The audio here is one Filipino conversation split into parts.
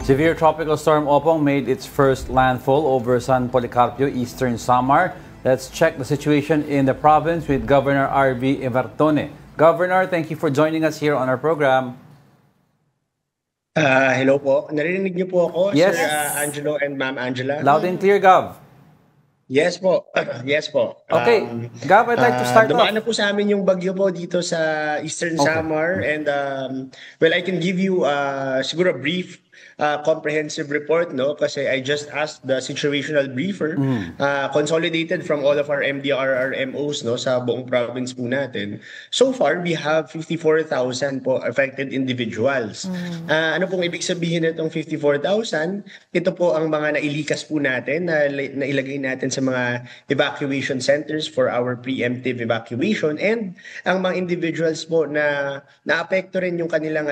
Severe tropical storm Opong made its first landfall over San Policarpio, Eastern Samar. Let's check the situation in the province with Governor R.V. Evertone. Governor, thank you for joining us here on our program. Hello po. Narinig niyo po ako, Yes. Sir Angelo and Ma'am Angela? Loud and clear, Gov. Yes po. Yes po. Okay. Gov, I'd like to start off. Dumaan na po sa amin yung bagyo po dito sa Eastern Samar, and well, I can give you siguro a brief comprehensive report, no? Kasi I just asked the situational briefer, consolidated from all of our MDRR MOs, no, sa buong province po natin. So far, we have 54,000 po affected individuals. Ano pong ibig sabihin nitong 54,000? Ito po ang mga nailikas po natin na nailagay natin sa mga evacuation centers for our preemptive evacuation, and ang mga individuals po na naapekto rin yung kanilang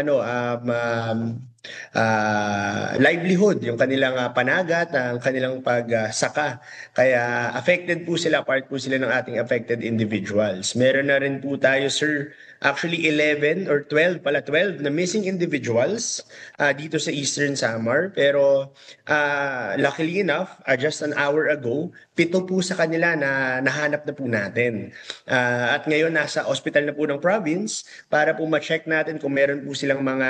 livelihood, yung kanilang panagat, ang kanilang pagsaka. Kaya affected po sila, part po sila ng ating affected individuals. Meron na rin po tayo, sir, actually 11 or 12 na missing individuals dito sa Eastern Samar. Pero luckily enough, just an hour ago, 7 po sa kanila na nahanap na po natin. At ngayon nasa hospital na po ng province para po ma-check natin kung meron po silang mga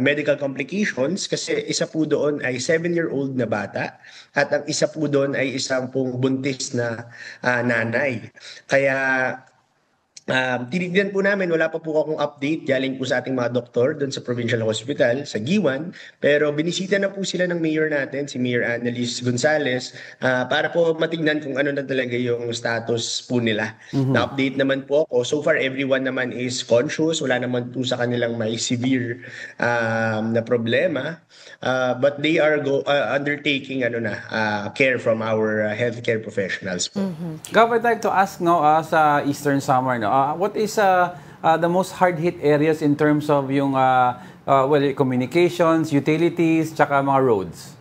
medical complications, kasi isa po doon ay 7-year-old na bata at ang isa po doon ay isang pong buntis na nanay. Kaya tinignan po namin, wala pa po akong update galing po sa ating mga doktor doon sa Provincial Hospital, sa Giwan. Pero binisita na po sila ng mayor natin, si Mayor Annalise Gonzales, para po matignan kung ano na talaga yung status po nila. Na-update naman po ako. So far, everyone naman is conscious. Wala naman po sa kanilang may severe na problema. But they are undertaking care from our healthcare professionals po. Gov, I'd like to ask sa Eastern Samar, what is the most hard-hit areas in terms of yung communications, utilities, tsaka mga roads?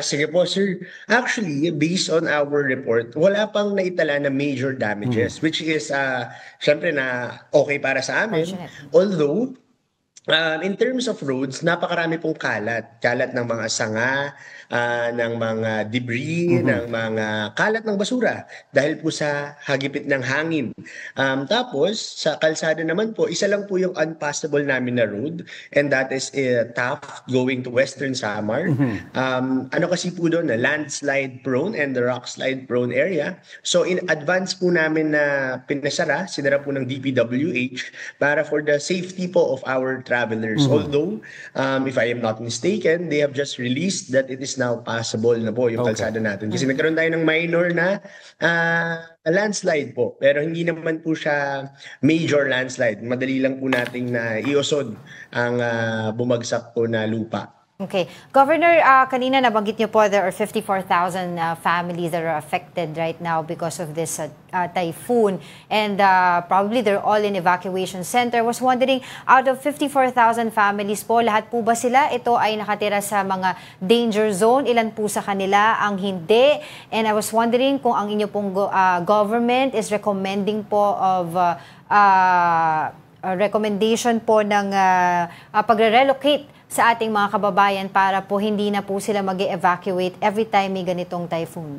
Sige po, sir. Actually, based on our report, wala pang naitala na major damages, which is syempre na okay para sa amin. Although, in terms of roads, napakarami pong kalat ng mga sanga, ng mga debris, ng mga kalat ng basura dahil po sa hagipit ng hangin. Tapos sa kalsada naman po, isa lang po yung unpassable namin na road, and that is Taft going to Western Samar. Ano kasi po doon, na landslide prone and the rock slide prone area. So in advance po namin na sinara po ng DPWH para for the safety po of our travelers. Although, if I am not mistaken, they have just released that it is now passable na po yung kalsada natin. Kasi nagkaroon tayo ng minor na landslide po. Pero hindi naman po siya major landslide. Madali lang po nating na iusod ang bumagsak po na lupa. Okay. Governor, kanina nabanggit niyo po there are 54,000 families that are affected right now because of this typhoon, and probably they're all in evacuation center. I was wondering, out of 54,000 families po, lahat po ba sila ito ay nakatira sa mga danger zone? Ilan po sa kanila ang hindi? And I was wondering kung ang inyo pong government is recommending po of recommendation po ng pagre-relocate sa ating mga kababayan para po hindi na po sila mag-evacuate every time may ganitong typhoon.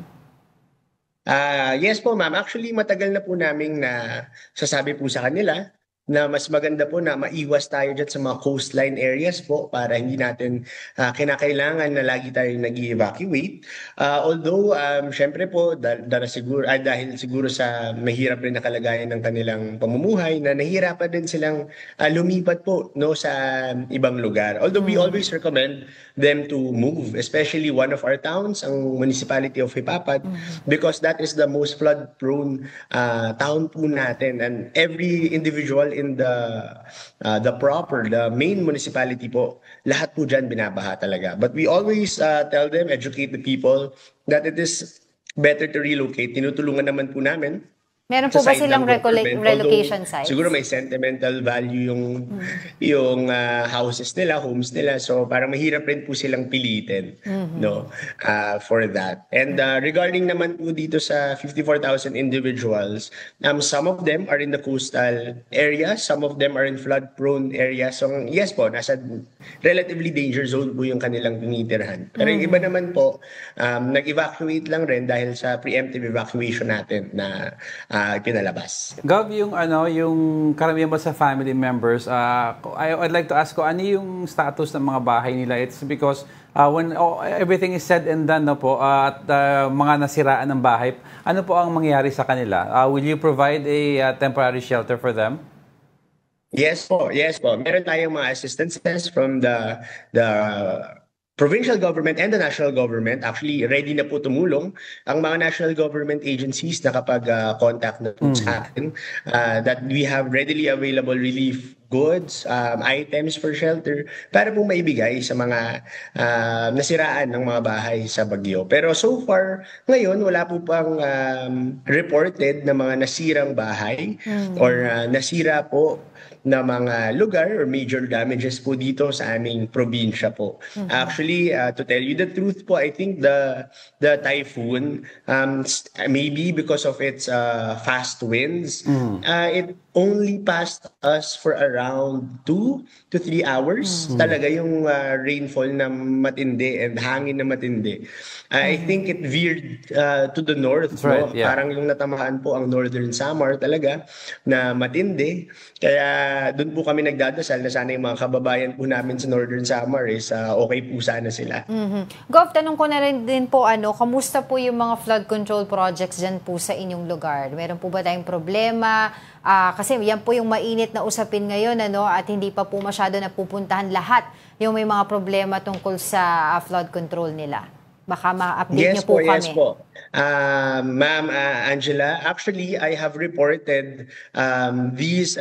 Yes po, ma'am. Actually, matagal na po namin na sasabi po sa kanila na mas maganda po na maiwas tayo dyan sa mga coastline areas po para hindi natin kinakailangan na lagi tayong nag-evacuate. Although, syempre po, dahil siguro sa mahirap rin na kalagayan ng kanilang pamumuhay, na nahihirapan din silang lumipat po sa ibang lugar. Although we always recommend them to move, especially one of our towns, ang municipality of Hipapat, because that is the most flood-prone town po natin. And every individual in the main municipality po, lahat po dyan binabaha talaga. But we always tell them, educate the people that it is better to relocate. Tinutulungan naman po namin Meron po sa ba side silang ng government. relocation Although sites? siguro may sentimental value yung houses nila, homes nila. So parang mahirap rin po silang pilitin, no, for that. And regarding naman po dito sa 54,000 individuals, some of them are in the coastal area, some of them are in flood-prone areas. So yes po, nasa relatively danger zone po yung kanilang tinitirhan. Pero yung iba naman po, nag-evacuate lang rin dahil sa preemptive evacuation natin na pinalabas. Gov, yung karamihan ba sa family members, I'd like to ask ko, ano yung status ng mga bahay nila? It's because when everything is said and done po, at mga nasiraan ng bahay, ano po ang mangyayari sa kanila? Will you provide a temporary shelter for them? Yes po, yes po. Meron tayong mga assistances from the provincial government and the national government. Actually, ready na po tumulong ang mga national government agencies na kapag contact na po sa akin that we have readily available relief goods, items for shelter para po maibigay sa mga nasiraan ng mga bahay sa bagyo. Pero so far, ngayon, wala po pang reported na mga nasirang bahay or nasira po na mga lugar or major damages po dito sa aming probinsya po. Actually, to tell you the truth po, I think the typhoon, maybe because of its fast winds, it only passed us for around 2 to 3 hours. Talaga yung rainfall na matindi and hangin na matindi. I think it veered to the north. That's right, no? yeah. Parang yung natamaan po ang northern Samar talaga na matindi. Kaya doon po kami nagdadasal na sana yung mga kababayan po namin sa northern Samar is okay po sana sila. Gov, tanong ko na rin din po, kamusta po yung mga flood control projects dyan po sa inyong lugar? Meron po ba tayong problema? Kasi yan po yung mainit na usapin ngayon, at hindi pa po masyado napupuntahan lahat yung may mga problema tungkol sa flood control nila. Baka ma-update niyo po kami. Yes po. Ma'am Angela, actually, I have reported these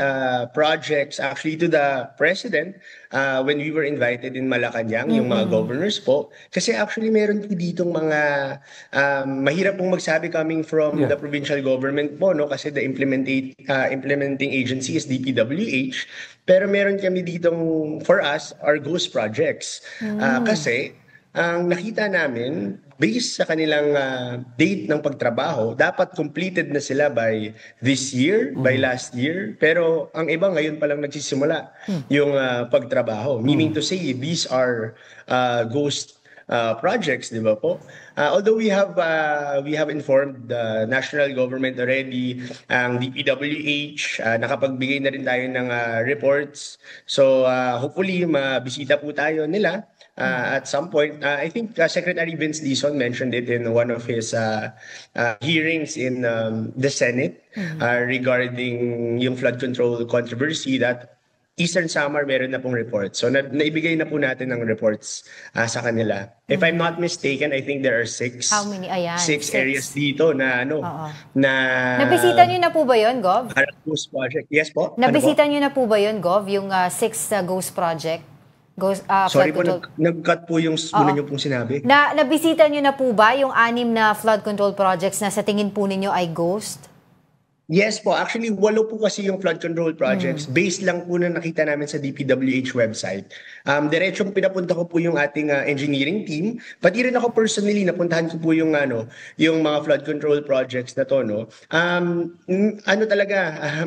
projects actually to the President when we were invited in Malacanang, yung mga governors po. Kasi actually, meron po ditong mga mahirap pong magsabi coming from the provincial government po, no? Kasi the implementing agency is DPWH. Pero meron kami ditong, for us, our ghost projects. Kasi, ang nakita namin, based sa kanilang date ng pagtrabaho, dapat completed na sila by this year, by last year. Pero ang iba ngayon pa lang nagsisimula yung pagtrabaho. Meaning to say, these are ghost projects, di ba po? Although we have informed the national government already, ang DPWH, nakapagbigay na rin tayo ng reports. So hopefully, mabisita po tayo nila. At some point, I think Secretary Vince Dizon mentioned it in one of his hearings in the Senate regarding yung flood control controversy that Eastern Samar meron na pong report. So naibigay na po natin ng reports sa kanila. If I'm not mistaken, I think there are 6. How many? Ayan, 6 areas dito na na nabisita niyo na po ba yun, Gov? Ghost project. Yes po. Nabisita niyo na po ba yun, Gov? Yung 6 ghost project? Sorry po, flood control. nag-cut po yung una niyo pong sinabi. Nabisita niyo na po ba yung 6 na flood control projects na sa tingin po ninyo ay ghost? Yes po. Actually, 8 po kasi yung flood control projects. Based lang po na nakita namin sa DPWH website. Diretsong pinapunta ko po yung ating engineering team. Pati rin ako personally, napuntahan ko po yung mga flood control projects na to, no?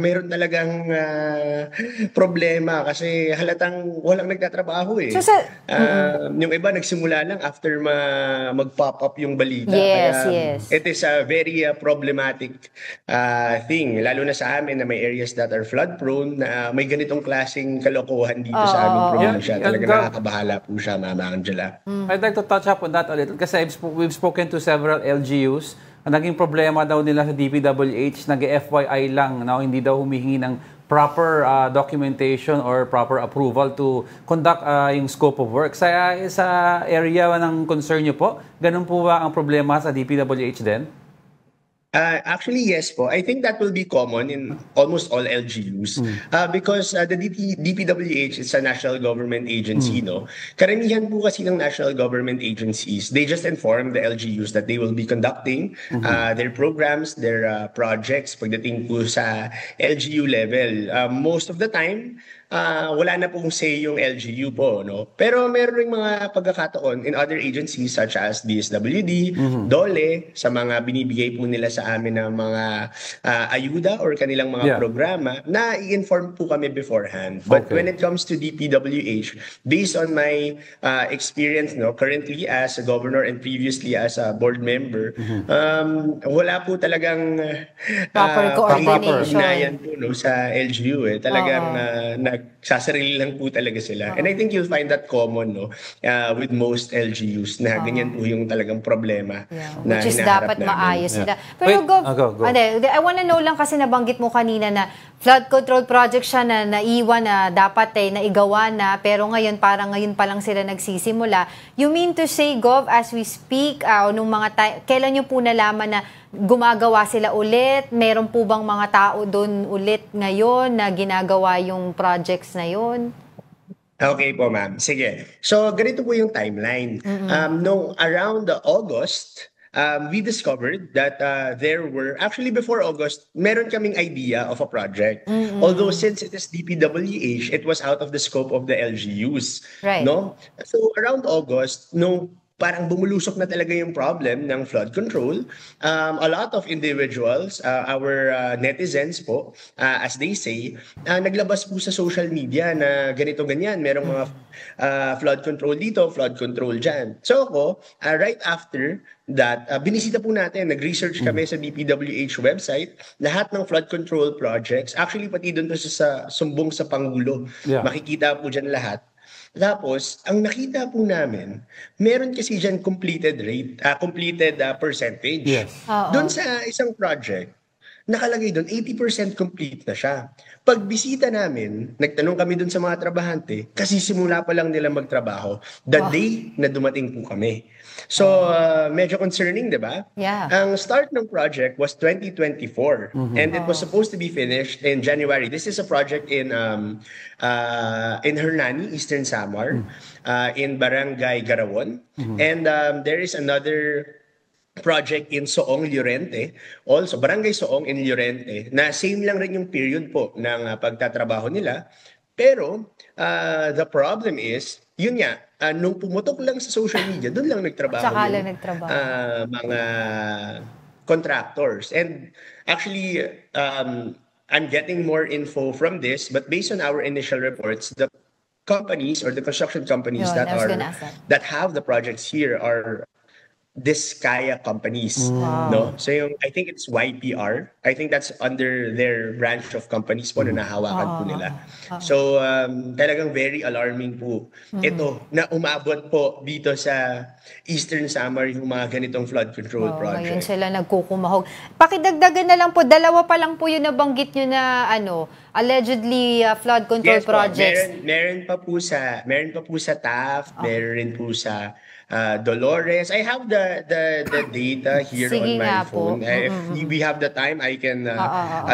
Mayroon talagang problema kasi halatang walang nagtatrabaho eh. So, yung iba nagsimula lang after mag-pop up yung balita. Yes, Kaya, yes. it is a very problematic thing, lalo na sa amin na may areas that are flood prone, na may ganitong klaseng kalokohan dito sa aming probinsya. Talaga nakakabahala po siya, Mama Angela. I'd like to touch up on that a little kasi we've spoken to several LGUs. Ang naging problema daw nila sa DPWH, nag-FYI lang, hindi daw humihingi ng proper documentation or proper approval to conduct yung scope of work. Sa area ng concern nyo po, ganun po ba ang problema sa DPWH din? Actually, yes po. I think that will be common in almost all LGUs because the DPWH is a national government agency, no? Karamihan po kasi ng national government agencies, they just inform the LGUs that they will be conducting their programs, their projects pagdating po sa LGU level. Most of the time, wala na pong say yung LGU po, no? Pero meron ring mga pagkakataon in other agencies such as DSWD, DOLE, sa mga binibigay po nila sa amin ng mga ayuda or kanilang mga programa na i-inform po kami beforehand. But when it comes to DPWH, based on my experience, no, currently as a governor and previously as a board member, wala po talagang Proper coordination. po, no, sa LGU. Talagang nagsasarili lang po talaga sila. And I think you'll find that common, no, with most LGUs na ganyan po yung talagang problema na Which is hinaharap dapat namin. maayos nila. Pero Go. I wanna know lang kasi nabanggit mo kanina na flood control project siya na naiwan na dapat naigawa na, pero ngayon parang ngayon pa lang sila nagsisimula. You mean to say, Gov, as we speak, nung kailan nyo po nalaman na gumagawa sila ulit? Meron po bang mga tao doon ulit ngayon na ginagawa yung projects na yun? Okay po, ma'am. Sige. So, ganito po yung timeline. No, around August, we discovered that there were, actually before August, meron kaming idea of a project. Although since it is DPWH, it was out of the scope of the LGUs. Right. No? So around August, no, parang bumulusok na talaga yung problem ng flood control. A lot of individuals, our netizens po, as they say, naglabas po sa social media na ganito-ganyan. Merong mga flood control dito, flood control dyan. So ako, right after that, binisita po natin, nag-research kami sa DPWH website, lahat ng flood control projects, actually pati doon sa sumbong sa Pangulo, makikita po dyan lahat. Tapos, ang nakita po namin, meron kasi dyan completed percentage. Yes. Doon sa isang project, nakalagay doon 80% complete na siya. Pag bisita namin, nagtanong kami doon sa mga trabahante, kasi simula pa lang nila magtrabaho, the day na dumating po kami. So, medyo concerning, di ba? Yeah. Ang start ng project was 2024 and it was supposed to be finished in January. This is a project in Hernani, Eastern Samar, in Barangay Garawon. And there is another project in Soong, Llorente. Also, Barangay Soong in Llorente, na same lang rin yung period po ng pagtatrabaho nila. Pero, the problem is, yun nga, nung pumutok lang sa social media, doon lang nagtrabaho mga contractors. And actually, I'm getting more info from this, but based on our initial reports, the companies or the construction companies that have the projects here are Diskaya companies, no? So I think it's YPR. I think that's under their branch of companies po na nahawakan po nila. So talagang very alarming po. Ito na umabot po dito sa Eastern Samar yung mga ganitong flood control project. Ngayon sila nagkukumahog. Pakidagdagan na lang po, dalawa pa lang po yung nabanggit nyo na allegedly flood control projects. Meron pa po sa Taft, meron rin po sa Dolores. I have the data here on my phone. If we have the time, I can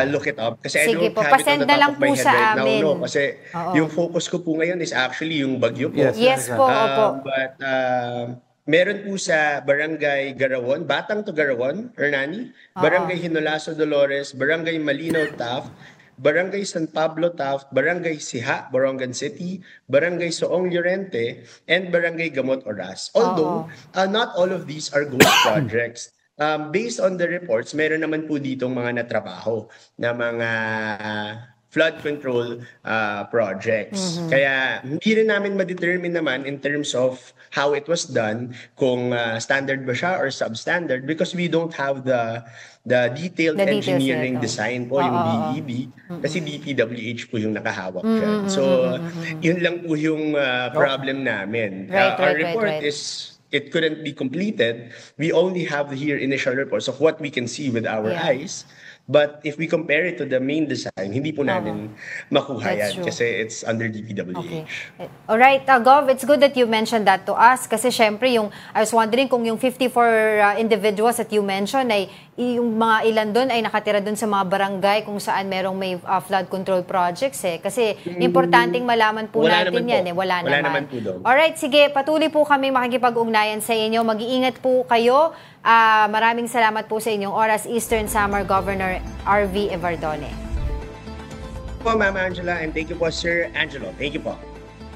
look it up. Kasi I don't have it on the top of my head right now. No, kasi yung focus ko po ngayon is actually yung bagyo po. Yes po, opo. But meron po sa Barangay Garawon, Batang to Garawon, Hernani, Barangay Hinolaso Dolores, Barangay Malinaw Taft, Barangay San Pablo Taft, Barangay Siha, Borongan City, Barangay Soong Llorente, and Barangay Gamot Oras. Although, not all of these are ghost projects. Based on the reports, meron naman po ditong mga natrabaho na mga flood control projects. Kaya hindi rin namin ma-determine naman in terms of how it was done, kung standard ba siya or substandard, because we don't have the detailed engineering design po, yung DED, kasi DPWH po yung nakahawak dyan. So, yun lang po yung problem namin. Our report is, it couldn't be completed. We only have here initial reports of what we can see with our eyes. But if we compare it to the main design, hindi po namin makuha That's yan true. kasi it's under DPWH. Okay. Alright, Gov, it's good that you mentioned that to us kasi syempre I was wondering kung yung 54 individuals that you mentioned ay yung mga ilan doon ay nakatira doon sa mga barangay kung saan may flood control projects eh. Kasi importanteng malaman po Wala natin naman yan po. eh. Wala Wala naman. naman po doon. Alright, sige, patuloy po kami makikipag-ugnayan sa inyo. Mag-iingat po kayo. Maraming salamat po sa inyong oras, Eastern Samar Governor RV Evardone. Po, Ma'am Angela, and thank you po, Sir Angelo. Thank you po.